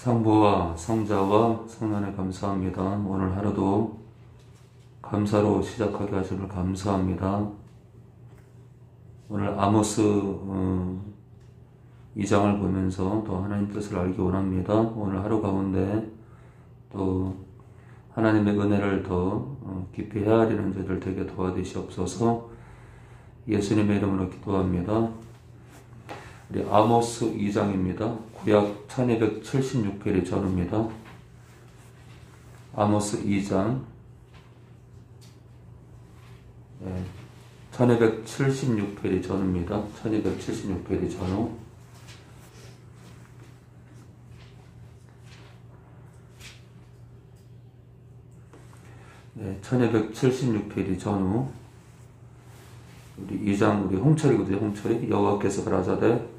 성부와 성자와 성령에 감사합니다. 오늘 하루도 감사로 시작하게 하심을 감사합니다. 오늘 아모스 2장을 보면서 또 하나님 뜻을 알기 원합니다. 오늘 하루 가운데 또 하나님의 은혜를 더 깊이 헤아리는 저들 되게 도와주시옵소서. 예수님의 이름으로 기도합니다. 우리 아모스 2장입니다. 구약 1276페이지 전후입니다. 아모스 2장 1276페이지 전후입니다. 1276페이지 전후. 네, 1276페이지 전후. 우리 2장 우리 홍철이거든요. 홍철이 여호와께서 가라사대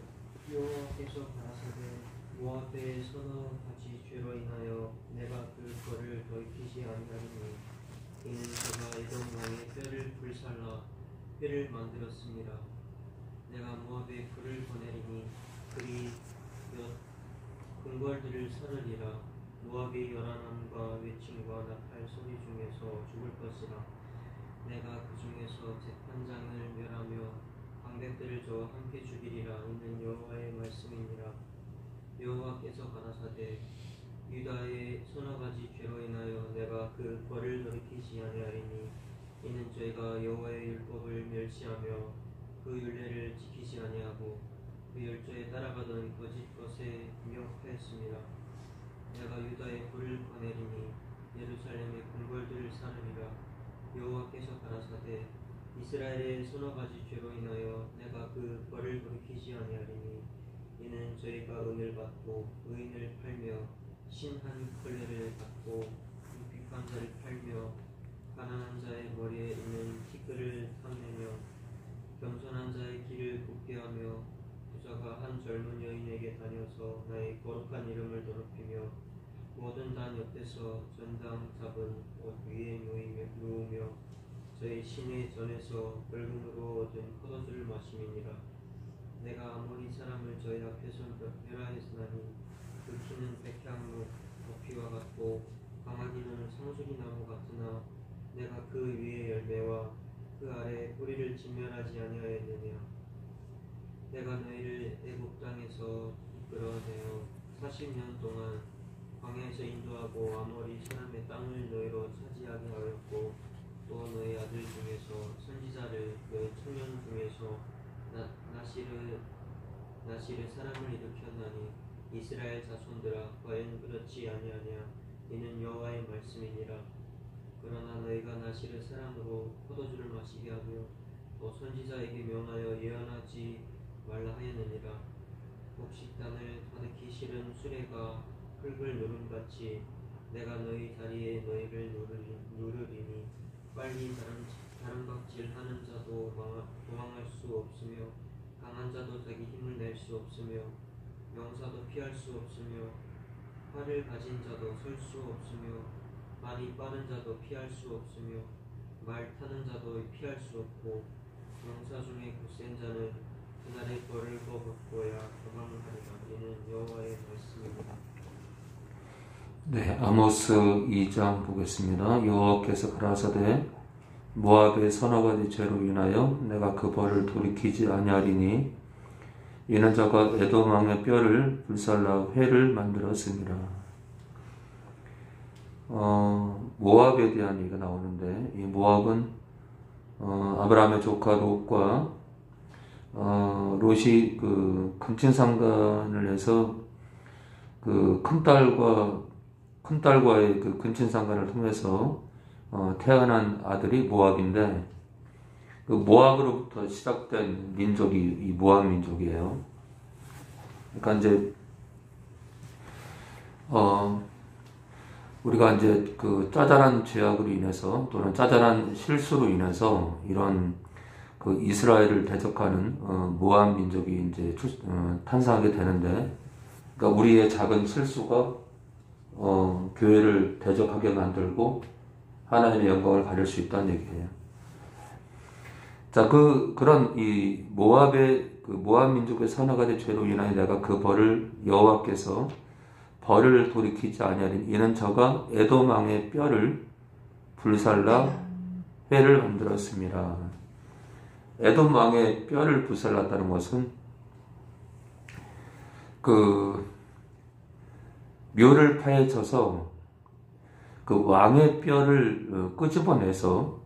모압의 서너 가지 죄로 인하여 내가 그 벌을 돌이키지 아니하리니 이는 제가 에돔 왕의 뼈를 불살라 회를 만들었습니다. 내가 모압에 불을 보내리니 그리 몇 궁궐들을 사르리라. 모압의 요란함과 외침과 나팔 소리 중에서 죽을 것이라. 내가 그 중에서 재판장을 멸하며 방백들을 저와 함께 죽이리라. 이는 여호와의 말씀이니라. 여호와께서 가라사대 유다의 서너 가지 죄로 인하여 내가 그 벌을 돌이키지 아니하리니 이는 저희가 여호와의 율법을 멸시하며 그 율례를 지키지 아니하고 그 율조에 따라가던 거짓 것에 미혹하였습니다. 내가 유다의 불을 보내리니 예루살렘의 궁궐들을 사르리라. 여호와께서 가라사대 이스라엘의 서너 가지 죄로 인하여 내가 그 벌을 돌이키지 아니하리니 이는 저희가 은을 받고 의인을 팔며 신한 걸레를 받고 빅한 자를 팔며 가난한 자의 머리에 있는 티끌을 탐내며 겸손한 자의 길을 굽게 하며 부자가 한 젊은 여인에게 다녀서 나의 거룩한 이름을 더럽히며 모든 단 옆에서 전당 잡은 옷 위에 누우며 저희 신의 전에서 벌금으로 얻은 포도주를 마심이니라. 내가 아모리 사람을 저희 앞에서 멸하였으나니 그 키는 백향목 높이와 같고 강하기는 상수리 나무 같으나 내가 그 위에 열매와 그 아래 뿌리를 진멸하지 아니하였느냐. 내가 너희를 애굽 땅에서 이끌어내어 40년 동안 광야에서 인도하고 아모리 사람의 땅을 너희로 차지하게 하였고 또 너희 아들 중에서 선지자를 너희 청년 중에서 나실의 사람을 일으켰나니 이스라엘 자손들아 과연 그렇지 아니하냐. 이는 여호와의 말씀이니라. 그러나 너희가 나실의 사람으로 포도주를 마시게 하며 또 선지자에게 명하여 예언하지 말라 하였느니라. 곡식단을 가득히 실은 수레가 흙을 누름같이 내가 너희 다리에 너희를 누르리니 빨리 다른 각질 하는 자도 도망할 수 없으며 강한 자도 자기 힘을 낼 수 없으며 명사도 피할 수 없으며 활을 가진 자도 설 수 없으며 말이 빠른 자도 피할 수 없으며 말 타는 자도 피할 수 없고 명사 중에 굳센 자는 그날의 벌을 거부고야 도망하리라. 이는 여호와의 말씀입니다. 네, 아모스 2장 보겠습니다. 여호와께서 가라사대 모압의 서너 가지 죄로 인하여 내가 그 벌을 돌이키지 아니하리니 이는 저가 에돔 왕의 뼈를 불살라 회를 만들었습니다. 모압에 대한 얘기가 나오는데 이 모압은 아브라함의 조카 롯과 롯이 그 근친상간을 해서 그 큰딸과의 그 근친상간을 통해서 태어난 아들이 모압인데 그 모압으로부터 시작된 민족이 이 모압 민족이에요. 그러니까 이제 우리가 이제 그 짜잘한 죄악으로 인해서 또는 짜잘한 실수로 인해서 이런 그 이스라엘을 대적하는 모압 민족이 이제 탄생하게 되는데, 그러니까 우리의 작은 실수가 교회를 대적하게 만들고 하나님의 영광을 가릴 수 있다는 얘기예요. 자, 그런 이 모압 민족의 서너 가지 죄로 인하여 내가 그 벌을 여호와께서 벌을 돌이키지 아니하리니 이는 저가 에돔 왕의 뼈를 불살라 회를 만들었습니다. 에돔 왕의 뼈를 불살랐다는 것은 그 묘를 파헤쳐서 그 왕의 뼈를 끄집어내서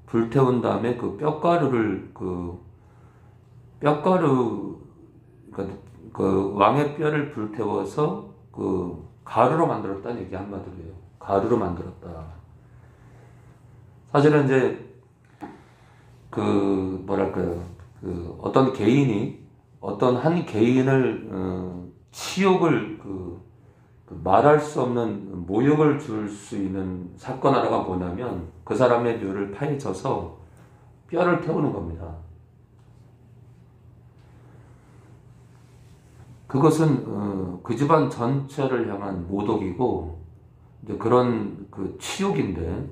불태운 다음에 그 뼈가루를 그 왕의 뼈를 불태워서 그 가루로 만들었다는 얘기 한마디로요. 가루로 만들었다. 사실은 이제 그 뭐랄까요, 그 어떤 개인이 어떤 한 개인을 치욕을 말할 수 없는 모욕을 줄 수 있는 사건 하나가 뭐냐면 그 사람의 묘를 파헤쳐서 뼈를 태우는 겁니다. 그것은 그 집안 전체를 향한 모독이고 이제 그런 그 치욕인데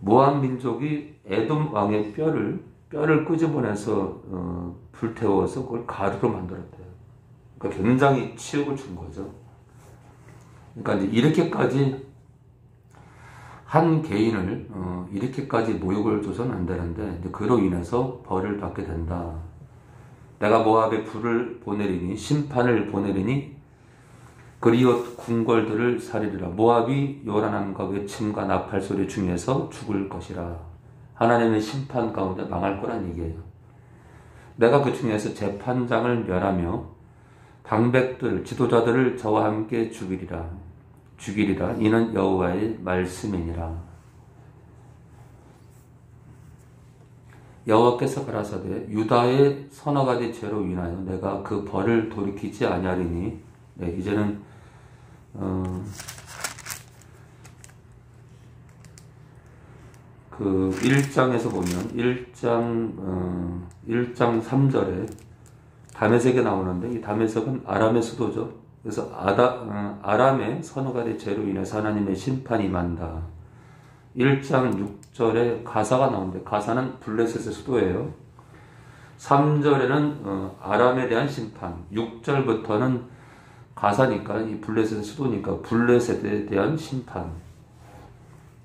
모압 민족이 에돔 왕의 뼈를 끄집어내서 불태워서 그걸 가루로 만들었대요. 그러니까 굉장히 치욕을 준 거죠. 그러니까 이제 이렇게까지 한 개인을 이렇게까지 모욕을 줘서는 안 되는데 이제 그로 인해서 벌을 받게 된다. 내가 모압에 불을 보내리니 심판을 보내리니 그리옷 궁궐들을 살리리라. 모압이 요란함과 외침과 나팔 소리 중에서 죽을 것이라. 하나님의 심판 가운데 망할 거란 얘기예요. 내가 그 중에서 재판장을 멸하며 방백들 지도자들을 저와 함께 죽이리라. 이는 여호와의 말씀이니라. 여호와께서 가라사대 유다의 서너 가지 죄로 인하여 내가 그 벌을 돌이키지 아니하리니. 네, 이제는 그 1장에서 보면 1장 3절에 다메섹이 나오는데 이 다메섹은 아람의 수도죠. 그래서 아람의 서너 가지 죄로 인해서 하나님의 심판이 임한다. 1장 6절에 가사가 나오는데 가사는 블레셋의 수도예요. 3절에는 아람에 대한 심판, 6절부터는 가사니까 이 블레셋의 수도니까 블레셋에 대한 심판.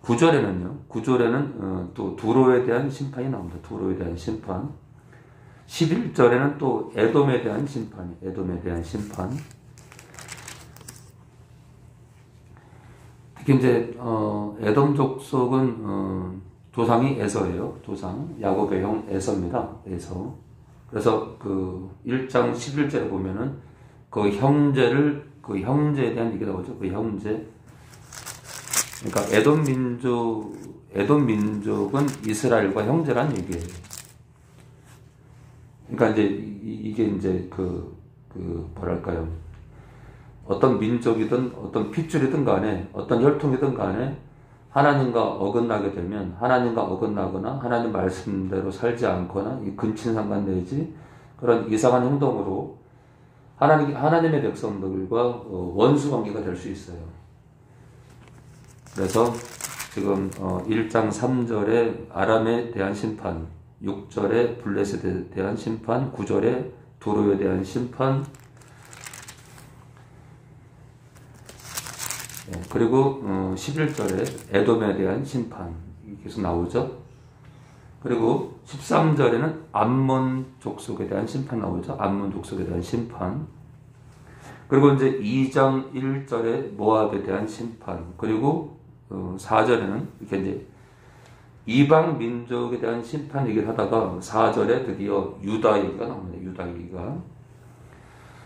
9절에는 또 두로에 대한 심판이 나옵니다. 두로에 대한 심판. 11절에는 또 에돔에 대한 심판. 특히 이제 에돔 족속은 조상이 에서예요. 야곱의 형 에서입니다. 에서. 그래서 그 1장 11절에 보면은 그 형제에 대한 얘기가 나오죠. 그 형제. 그러니까 에돔 민족은 이스라엘과 형제란 얘기예요. 그러니까 이제 이게 이제 뭐랄까요? 어떤 민족이든 어떤 핏줄이든 간에 어떤 혈통이든 간에 하나님과 어긋나게 되면 하나님과 어긋나거나 하나님 말씀대로 살지 않거나 이 근친상간 내지 그런 이상한 행동으로 하나님의 백성들과 원수 관계가 될 수 있어요. 그래서 지금 1장 3절에 아람에 대한 심판, 6절에 블레셋에 대한 심판, 9절에 두로에 대한 심판, 그리고 11절에 에돔에 대한 심판 계속 나오죠. 그리고 13절에는 암몬 족속에 대한 심판 나오죠. 암몬 족속에 대한 심판. 그리고 이제 2장 1절에 모압에 대한 심판. 그리고 4절에는 이렇게 이제 이방 민족에 대한 심판 얘기를 하다가 4절에 드디어 유다 얘기가 나옵니다.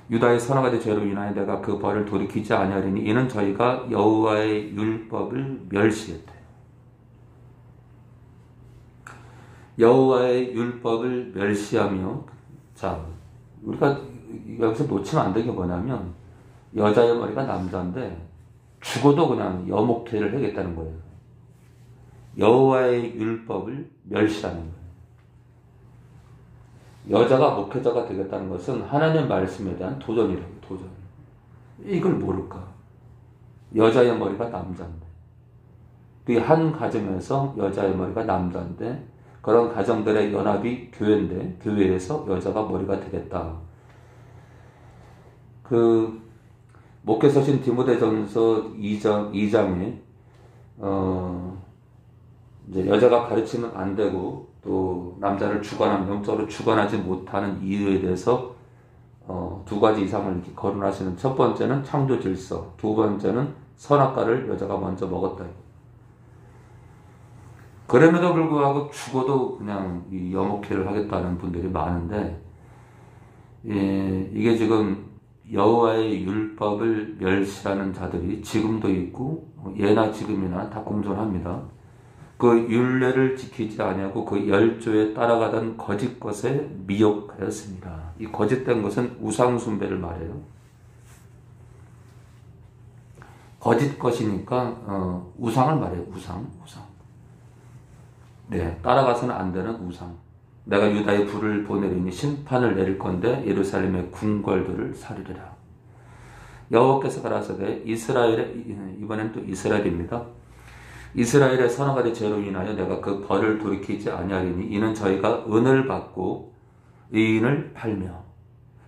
유다의 서너 가지 죄로 인하여 내가 그 벌을 돌이키지 아니하리니 이는 저희가 여호와의 율법을 멸시했대. 여호와의 율법을 멸시하며, 자, 우리가 여기서 놓치면 안 되는 게 뭐냐면 여자의 머리가 남자인데 죽어도 그냥 여목퇴를 하겠다는 거예요. 여호와의 율법을 멸시하는 거예요. 여자가 목회자가 되겠다는 것은 하나님의 말씀에 대한 도전이라고, 도전. 이걸 모를까? 여자의 머리가 남자인데. 그 한 가정에서 여자의 머리가 남자인데, 그런 가정들의 연합이 교회인데, 교회에서 여자가 머리가 되겠다. 목회서신 디모데전서 2장에 이제 여자가 가르치면 안 되고 또 남자를 영적으로 주관하지 못하는 이유에 대해서 두 가지 이상을 이렇게 거론하시는, 첫 번째는 창조 질서, 두 번째는 선악과를 여자가 먼저 먹었다. 그럼에도 불구하고 죽어도 그냥 이 여목회를 하겠다는 분들이 많은데, 이게 지금 여호와의 율법을 멸시하는 자들이 지금도 있고 예나 지금이나 다 공존합니다. 그 율례를 지키지 아니하고 그 열조에 따라가던 거짓 것에 미혹하였습니다. 이 거짓된 것은 우상 숭배를 말해요. 거짓 것이니까 우상을 말해요. 우상. 네, 따라가서는 안 되는 우상. 내가 유다에 불을 보내리니 심판을 내릴 건데 예루살렘의 궁궐들을 살리리라. 여호와께서 가라사대 이번엔 또 이스라엘입니다. 이스라엘의 서너 가지 죄로 인하여 내가 그 벌을 돌이키지 아니하리니 이는 저희가 은을 받고 의인을 팔며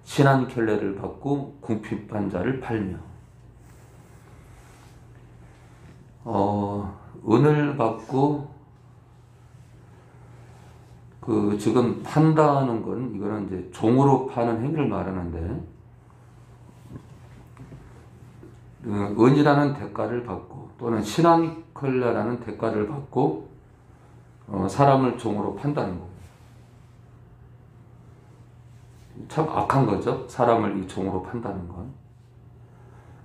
신한 켤레를 받고 궁핍한 자를 팔며. 은을 받고 지금 판다는 건, 이거는 이제 종으로 파는 행위를 말하는데, 은이라는 대가를 받고, 또는 신앙컬레라는 대가를 받고, 사람을 종으로 판다는 거예요. 참 악한 거죠. 사람을 이 종으로 판다는 건.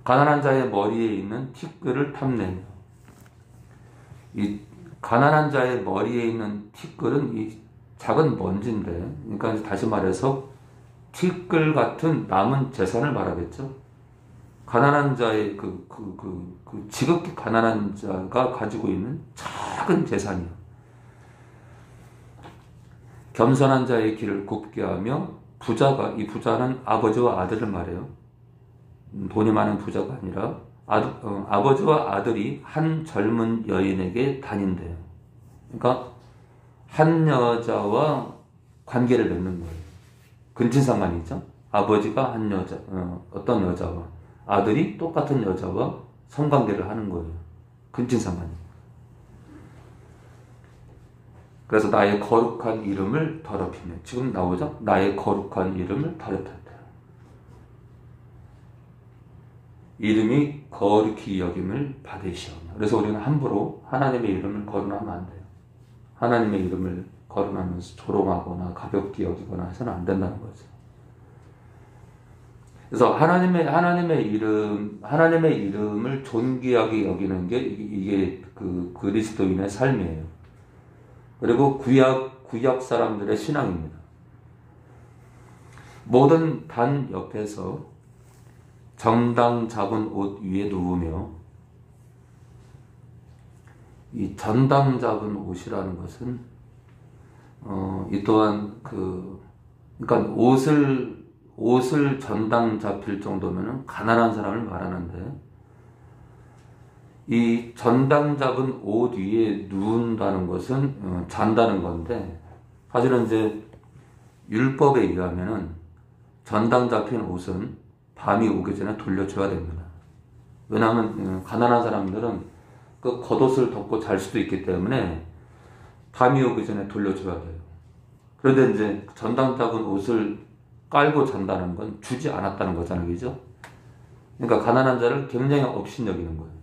가난한 자의 머리에 있는 티끌을 탐내며, 이 가난한 자의 머리에 있는 티끌은 이 작은 먼지인데, 그러니까 다시 말해서 티끌 같은 남은 재산을 말하겠죠. 가난한 자의 지극히 가난한 자가 가지고 있는 작은 재산이요. 겸손한 자의 길을 굽게 하며 이 부자는 아버지와 아들을 말해요. 돈이 많은 부자가 아니라 아버지와 아들이 한 젊은 여인에게 다닌대요. 그러니까 한 여자와 관계를 맺는 거예요. 근친상간이죠. 아버지가 한 여자, 어떤 여자와, 아들이 똑같은 여자와 성관계를 하는 거예요. 근친상간이. 그래서 나의 거룩한 이름을 더럽히며, 지금 나오죠? 나의 거룩한 이름을 더럽혔다. 이름이 거룩히 여김을 받으시오며. 그래서 우리는 함부로 하나님의 이름을 거론하면 안 돼요. 하나님의 이름을 거론하면서 조롱하거나 가볍게 여기거나 해서는 안 된다는 거죠. 그래서 하나님의 이름을 존귀하게 여기는 게 이게 그 그리스도인의 삶이에요. 그리고 구약 사람들의 신앙입니다. 모든 단 옆에서 정당 잡은 옷 위에 누우며, 이 전당 잡은 옷이라는 것은 이 또한 그러니까 옷을 전당 잡힐 정도면은 가난한 사람을 말하는데, 이 전당 잡은 옷 위에 누운다는 것은 잔다는 건데, 사실은 이제 율법에 의하면은 전당 잡힌 옷은 밤이 오기 전에 돌려줘야 됩니다. 왜냐하면 가난한 사람들은 그 겉옷을 덮고 잘 수도 있기 때문에 밤이 오기 전에 돌려줘야 돼요. 그런데 이제 전당 잡은 옷을 깔고 잔다는 건 주지 않았다는 거잖아요. 그죠? 그러니까 가난한 자를 굉장히 업신여기는 거예요.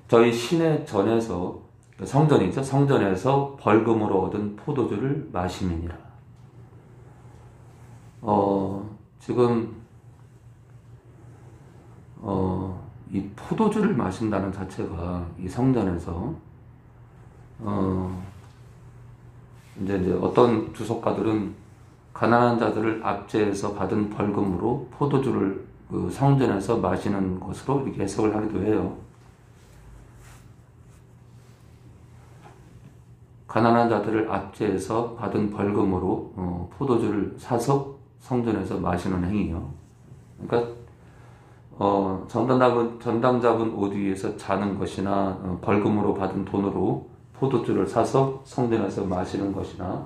저희 시내 전에서, 성전이죠. 성전에서 벌금으로 얻은 포도주를 마시느니라. 지금 이 포도주를 마신다는 자체가 이 성전에서 이제 어떤 주석가들은 가난한 자들을 압제해서 받은 벌금으로 포도주를 그 성전에서 마시는 것으로 이렇게 해석을 하기도 해요. 가난한 자들을 압제해서 받은 벌금으로 포도주를 사서 성전에서 마시는 행위요. 그러니까 전당 잡은 옷 위에서 자는 것이나 벌금으로 받은 돈으로 포도주를 사서 성전에서 마시는 것이나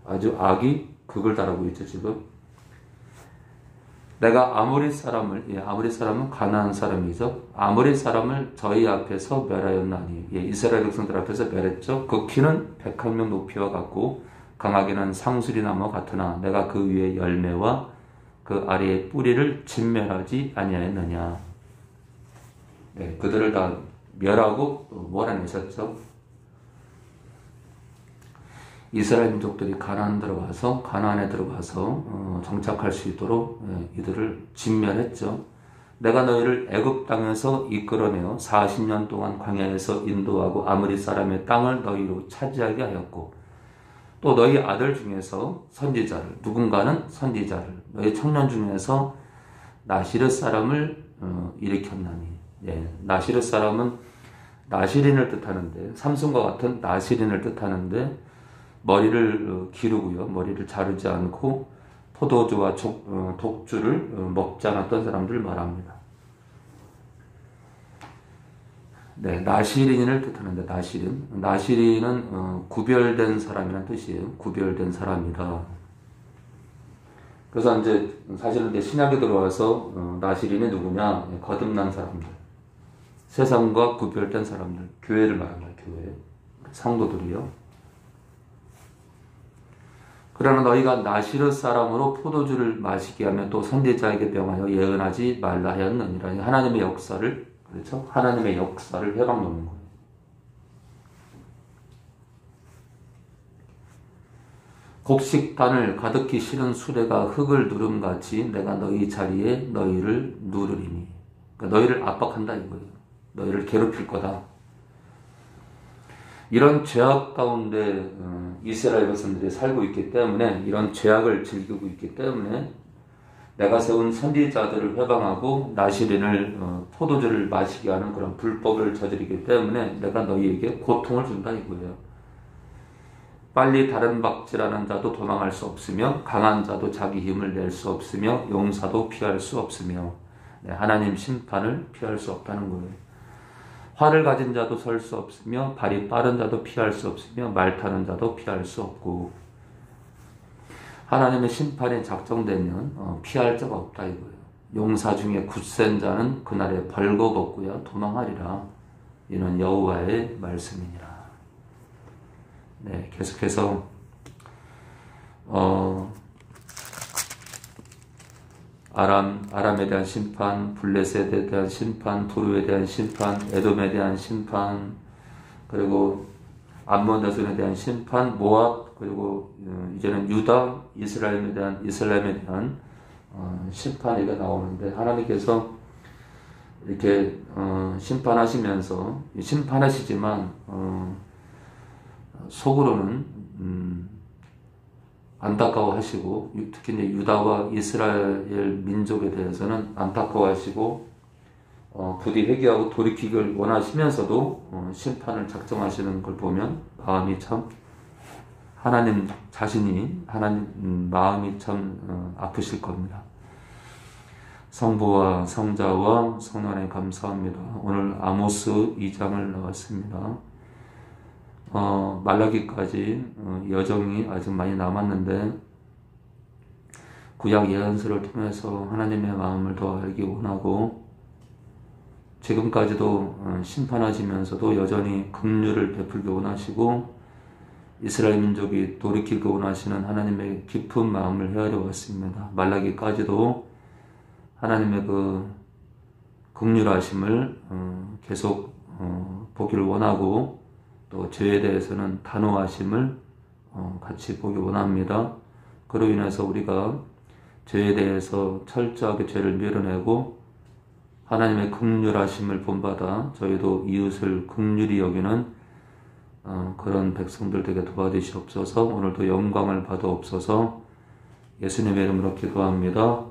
아주 악이 극을 달하고 있죠, 지금. 내가 아모리 사람을, 아모리 사람은 가나안 사람이죠. 아모리 사람을 저희 앞에서 멸하였나니, 이스라엘 백성들 앞에서 멸했죠. 그 키는 100명 높이와 같고 강하게는 상수리 나무 같으나 내가 그 위에 열매와 그 아래의 뿌리를 진멸하지 아니하였느냐. 네, 그들을 다 멸하고 몰아내셨죠. 이스라엘 민족들이 가나안에 들어가서 정착할 수 있도록 이들을 진멸했죠. 내가 너희를 애굽 땅에서 이끌어내어 40년 동안 광야에서 인도하고 아므리 사람의 땅을 너희로 차지하게 하였고, 또 너희 아들 중에서 선지자를, 누군가는 선지자를, 너희 청년 중에서 나시르 사람을 일으켰나니. 나시르 사람은 나시린을 뜻하는데, 삼손과 같은 나시린을 뜻하는데, 머리를 기르고요, 머리를 자르지 않고 포도주와 독주를 먹지 않았던 사람들을 말합니다. 네, 나시린을 뜻하는데, 나시린은 구별된 사람이라는 뜻이에요. 구별된 사람이다. 그래서 이제 사실은 이제 신약에 들어와서 나시린이 누구냐? 거듭난 사람들, 세상과 구별된 사람들, 교회를 말합니다. 교회, 성도들이요. 그러나 너희가 나시르 사람으로 포도주를 마시게 하면 또 선지자에게 명하여 예언하지 말라 하였느니라. 하나님의 역사를, 그렇죠? 하나님의 역사를 회방 놓는 거예요. 곡식단을 가득히 실은 수레가 흙을 누름같이 내가 너희 자리에 너희를 누르리니. 그러니까 너희를 압박한다 이거예요. 너희를 괴롭힐 거다. 이런 죄악 가운데 이스라엘 백성들이 살고 있기 때문에, 이런 죄악을 즐기고 있기 때문에 내가 세운 선지자들을 회방하고 나시린을 포도주를 마시게 하는 그런 불법을 저지르기 때문에 내가 너희에게 고통을 준다 이거예요. 빨리 다른 박질하는 자도 도망할 수 없으며 강한 자도 자기 힘을 낼 수 없으며 용사도 피할 수 없으며, 하나님 심판을 피할 수 없다는 거예요. 활을 가진 자도 설 수 없으며 발이 빠른 자도 피할 수 없으며 말 타는 자도 피할 수 없고, 하나님의 심판이 작정되면 피할 자가 없다 이거예요. 용사 중에 굳센 자는 그날에 벌거벗고야 도망하리라. 이는 여호와의 말씀이니라. 네, 계속해서 아람에 대한 심판, 블레셋에 대한 심판, 두루에 대한 심판, 에돔에 대한 심판, 그리고 암몬 자손에 대한 심판, 모압, 그리고 이제는 유다, 이스라엘에 대한 심판이 나오는데, 하나님께서 이렇게 심판하시면서 심판하시지만 속으로는 안타까워하시고, 특히 이제 유다와 이스라엘 민족에 대해서는 안타까워하시고 부디 회개하고 돌이키길 원하시면서도 심판을 작정하시는 걸 보면 마음이 참, 하나님 자신이, 하나님 마음이 참 아프실 겁니다. 성부와 성자와 성령에 감사합니다. 오늘 아모스 2장을 나왔습니다. 말라기까지 여정이 아직 많이 남았는데, 구약 예언서를 통해서 하나님의 마음을 더 알기 원하고, 지금까지도 심판하시면서도 여전히 긍휼을 베풀기 원하시고, 이스라엘 민족이 돌이키기 원하시는 하나님의 깊은 마음을 헤아려 왔습니다. 말라기까지도 하나님의 그 긍휼하심을 계속 보기를 원하고, 또 죄에 대해서는 단호하심을 같이 보기 원합니다. 그로 인해서 우리가 죄에 대해서 철저하게 죄를 밀어내고 하나님의 긍휼하심을 본받아 저희도 이웃을 긍휼히 여기는 그런 백성들 되게 도와주시옵소서. 오늘도 영광을 받아옵소서. 예수님의 이름으로 기도합니다.